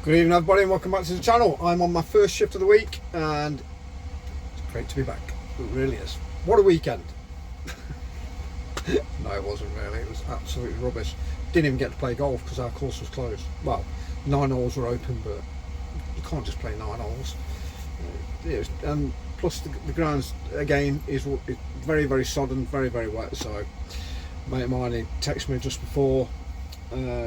Good evening everybody and welcome back to the channel. I'm on my first shift of the week and it's great to be back. It really is. What a weekend. No, it wasn't really. It was absolutely rubbish. Didn't even get to play golf because our course was closed. Well, 9 holes were open, but you can't just play 9 holes. And plus the grounds again is very, very sodden, very, very wet. So a mate of mine, he texted me just before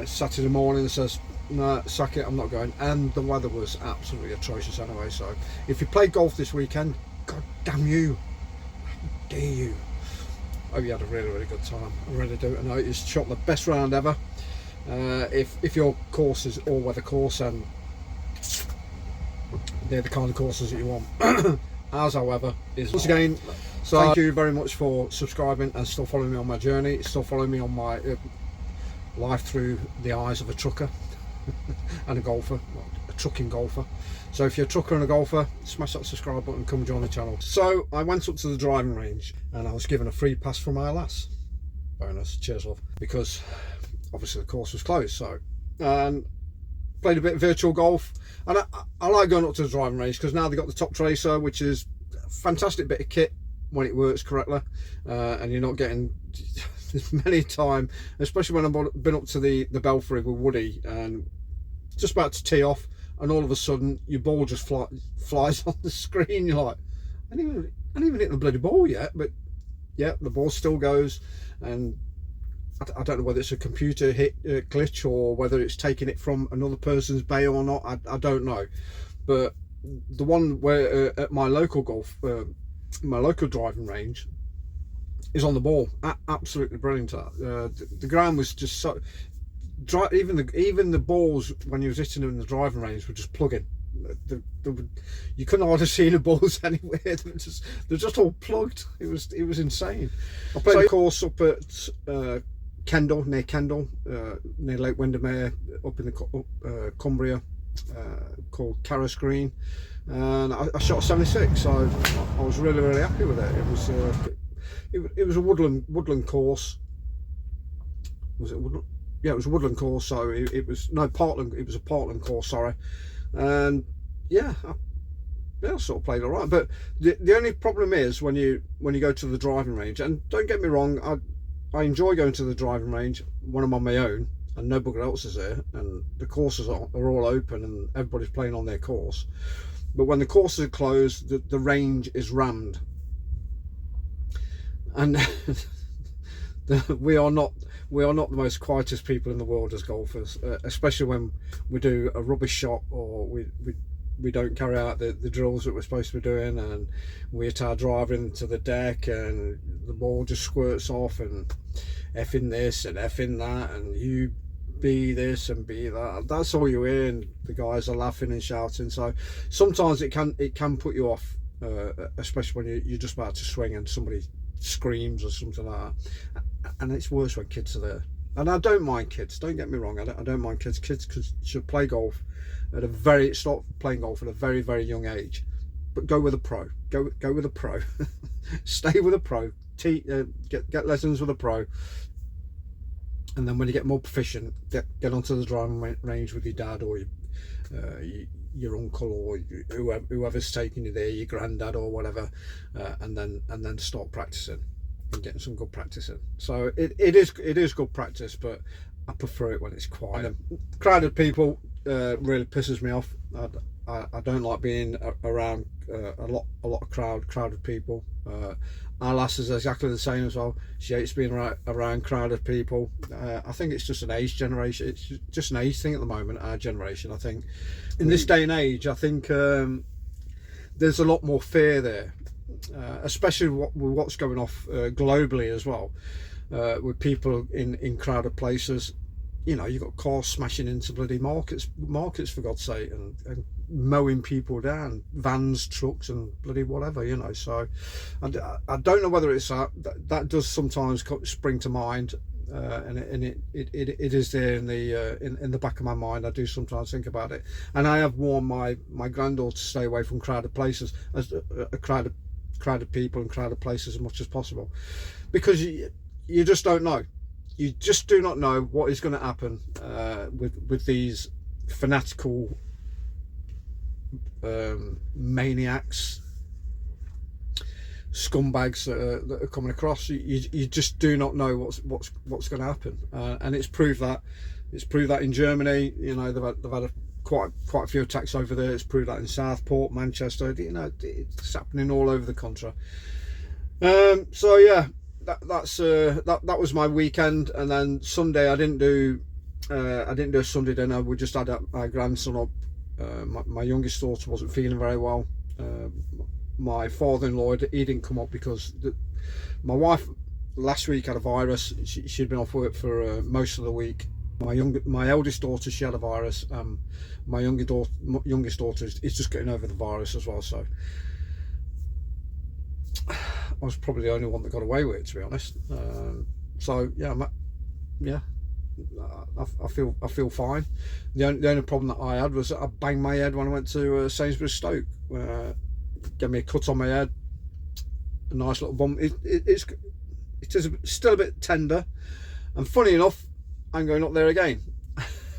Saturday morning and says, no, sack it, I'm not going. And the weather was absolutely atrocious anyway, so if you play golf this weekend, god damn you, how dare you. I hope you had a really, really good time. I really do. I know it's shot the best round ever. If your course is all-weather course and they're the kind of courses that you want. Ours, however, is once again. So thank you very much for subscribing and still following me on my journey, still following me on my life through the eyes of a trucker and a golfer, a trucking golfer. So if you're a trucker and a golfer, smash that subscribe button and come join the channel. So I went up to the driving range and I was given a free pass for my lass. Bonus, cheers love, because obviously the course was closed. So and played a bit of virtual golf, and I like going up to the driving range because now they've got the top tracer, which is a fantastic bit of kit when it works correctly, and you're not getting many time, especially when I've been up to the Belfry with Woody and just about to tee off, and all of a sudden your ball just flies on the screen. You're like, I didn't even hit the bloody ball yet, but yeah, the ball still goes. And I don't know whether it's a computer hit glitch or whether it's taking it from another person's bay or not. I don't know, but the one where at my local my local driving range is on the ball. Absolutely brilliant. The ground was just so dry. Even the balls when you was hitting them in the driving range were just plugging. You couldn't hardly see the balls anywhere. They're just all plugged. It was insane. I played a course up at Kendal, near Kendal, near Lake Windermere, up in the Cumbria, called Carras Green, and I shot 76. So I was really, really happy with it. It was a woodland course. Was it woodland? Yeah, it was a woodland course. So it was Parkland. It was a Parkland course. Sorry, and yeah, I sort of played all right. But the only problem is when you go to the driving range. And don't get me wrong, I enjoy going to the driving range when I'm on my own and no bugger else is there, and the courses are all open and everybody's playing on their course. But when the courses are closed, the range is rammed. And we are not the most quietest people in the world as golfers, especially when we do a rubbish shot or we don't carry out the drills that we're supposed to be doing, and we hit our driver into the deck and the ball just squirts off, and effing this and effing that, and you be this and be that. That's all you hear, and the guys are laughing and shouting. So sometimes it can put you off, especially when you're just about to swing and somebody screams or something like that. And it's worse when kids are there. And I don't mind kids, don't get me wrong, I don't mind kids. Kids should play golf at start playing golf at a very, very young age, but go with a pro. Go with a pro. Stay with a pro. Get lessons with a pro, and then when you get more proficient, get onto the driving range with your dad or your uncle or whoever's taking you there, your granddad or whatever, and then start practicing and getting some good practice in. So it is good practice, but I prefer it when it's quiet. Crowded people really pisses me off. I don't like being around a lot of crowded people. Our lass is exactly the same as well. She hates being around crowded people. I think it's just an age generation. It's just an age thing at the moment, our generation. I think in this day and age, I think there's a lot more fear there, especially with what's going off globally as well, with people in crowded places. You know, you've got cars smashing into bloody markets for God's sake, and mowing people down, vans, trucks and bloody whatever, you know. So I don't know whether it's that does sometimes spring to mind, and it is there in the back of my mind. I do sometimes think about it, and I have warned my granddaughter to stay away from crowded places, crowded people and crowded places as much as possible, because you just don't know. You just do not know what is going to happen with these fanatical maniacs, scumbags that are coming across. You just do not know what's going to happen, and it's proved that in Germany. You know, they've had quite a few attacks over there. It's proved that in Southport, Manchester. You know, it's happening all over the country. So yeah, that was my weekend. And then Sunday I didn't do a Sunday dinner. We just had our grandson up. My youngest daughter wasn't feeling very well. My father-in-law, he didn't come up because my wife last week had a virus. She'd been off work for most of the week. My eldest daughter, she had a virus. My youngest daughter is just getting over the virus as well. So I was probably the only one that got away with it, to be honest. So yeah, I feel fine. The only problem that I had was I banged my head when I went to Sainsbury's Stoke. Gave me a cut on my head, a nice little bump. It is still a bit tender, and funny enough, I'm going up there again.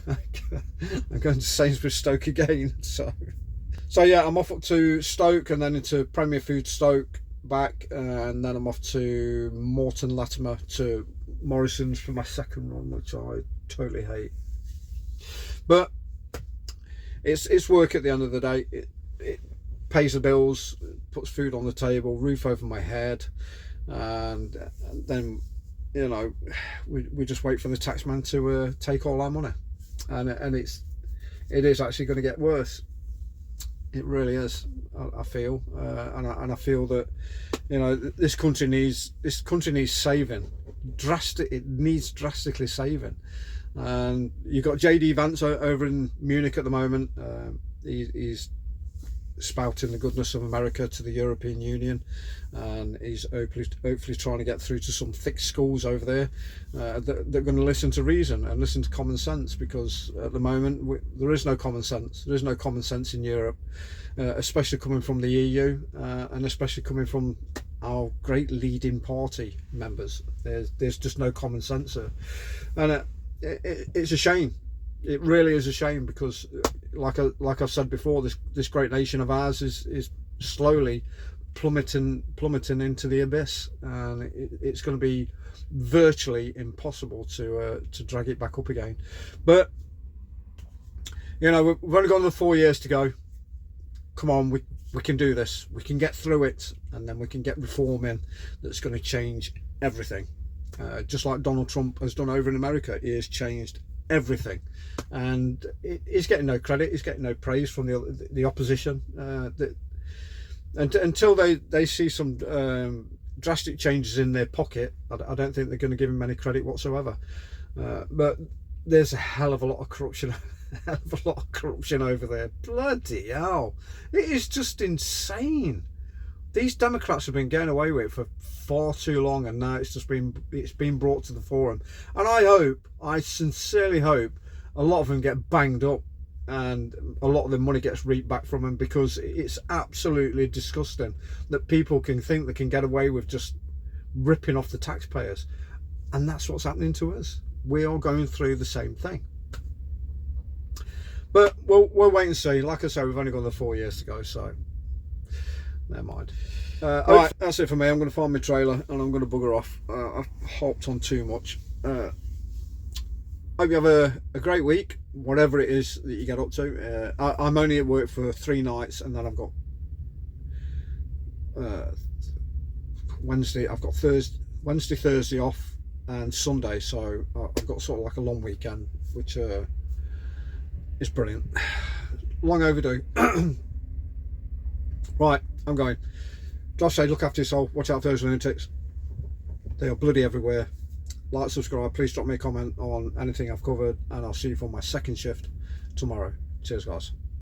I'm going to Sainsbury's Stoke again. So yeah, I'm off up to Stoke and then into Premier Food Stoke back, and then I'm off to Morton Latimer to Morrison's for my second run, which I totally hate. But it's work at the end of the day. It pays the bills, puts food on the table, roof over my head, and then, you know, we just wait for the taxman to take all our money, and it is actually going to get worse. It really is. I feel, and I feel that, you know, this country needs saving. It needs drastically saving. And you've got JD Vance over in Munich at the moment. He's spouting the goodness of America to the European Union, and he's hopefully trying to get through to some thick schools over there that are going to listen to reason and listen to common sense, because at the moment there is no common sense. There is no common sense in Europe, especially coming from the EU, and especially coming from our great leading party members. There's just no common sense there, and it's a shame. It really is a shame, because like I've said before, this great nation of ours is slowly plummeting into the abyss, and it's going to be virtually impossible to drag it back up again. But, you know, we've only got another 4 years to go. Come on, we can do this. We can get through it, and then we can get reform in that's going to change everything. Just like Donald Trump has done over in America, he has changed everything, and he's getting no credit, he's getting no praise from the opposition, until they see some drastic changes in their pocket. I don't think they're going to give him any credit whatsoever. But there's a hell of a lot of corruption over there. Bloody hell, it is just insane. These Democrats have been getting away with it for far too long, and now it's been brought to the forum. And I sincerely hope a lot of them get banged up, and a lot of the money gets reaped back from them, because it's absolutely disgusting that people can think they can get away with just ripping off the taxpayers, and that's what's happening to us. We are going through the same thing. But we'll wait and see. Like I say, we've only got the 4 years to go, so never mind. Alright, that's it for me. I'm going to find my trailer and I'm going to bugger off. I've hopped on too much. Hope you have a great week, whatever it is that you get up to. I'm only at work for 3 nights, and then I've got Wednesday, Thursday off, and Sunday, so I've got sort of like a long weekend, which is brilliant. Long overdue. Right, I'm going. Just say, look after yourself, watch out for those lunatics. They are bloody everywhere. Like, subscribe, please drop me a comment on anything I've covered, and I'll see you for my second shift tomorrow. Cheers, guys.